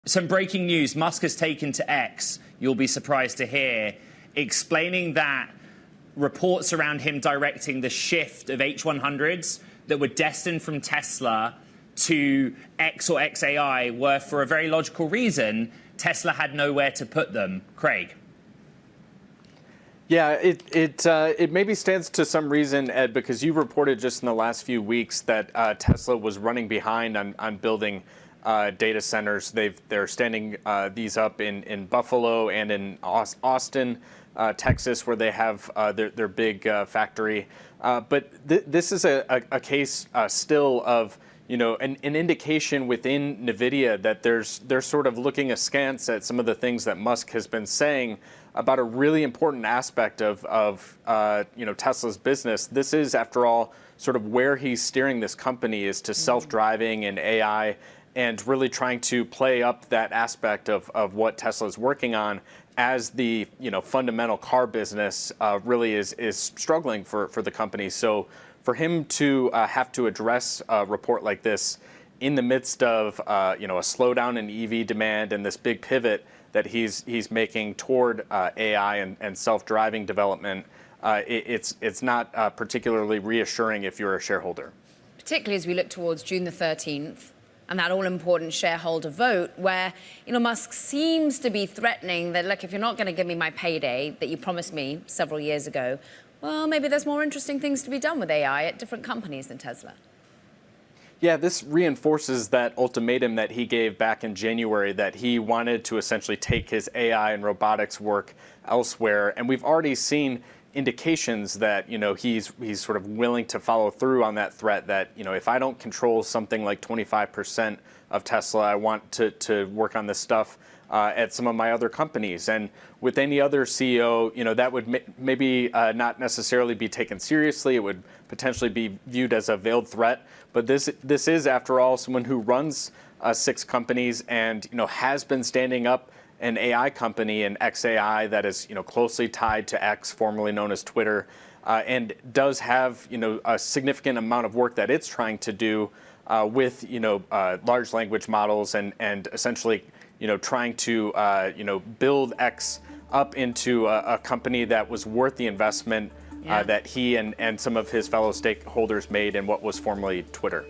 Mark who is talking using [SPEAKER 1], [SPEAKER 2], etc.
[SPEAKER 1] Some breaking news. Musk has taken to X, you'll be surprised to hear, explaining that reports around him directing the shift of H100s that were destined from Tesla to X or xAI were for a very logical reason. Tesla had nowhere to put them. Craig.
[SPEAKER 2] Yeah, it maybe stands to some reason, Ed, because you reported just in the last few weeks that Tesla was running behind on building data centers. They're standing these up in Buffalo and in Austin, Texas, where they have their big factory. But this is a case still of an indication within NVIDIA that they're sort of looking askance at some of the things that Musk has been saying about a really important aspect of Tesla's business. This is, after all, sort of where he's steering this company is to self-driving and AI, and really trying to play up that aspect of what Tesla is working on as the fundamental car business really is struggling for the company. So for him to have to address a report like this in the midst of a slowdown in EV demand and this big pivot that he's making toward AI and self-driving development, it's not particularly reassuring if you're a shareholder.
[SPEAKER 3] Particularly as we look towards June the 13th and that all-important shareholder vote where Musk seems to be threatening that, look, if you're not going to give me my payday that you promised me several years ago, well, maybe there's more interesting things to be done with AI at different companies than Tesla.
[SPEAKER 2] Yeah, this reinforces that ultimatum that he gave back in January, that he wanted to essentially take his AI and robotics work elsewhere. And we've already seen indications that he's sort of willing to follow through on that threat that if I don't control something like 25% of Tesla, I want to work on this stuff at some of my other companies. And with any other CEO, that would maybe not necessarily be taken seriously. It would potentially be viewed as a veiled threat. But this is, after all, someone who runs 6 companies and has been standing up an AI company, an xAI, that is closely tied to X, formerly known as Twitter, and does have a significant amount of work that it's trying to do with large language models and essentially trying to build X up into a company that was worth the investment that he and some of his fellow stakeholders made in what was formerly Twitter.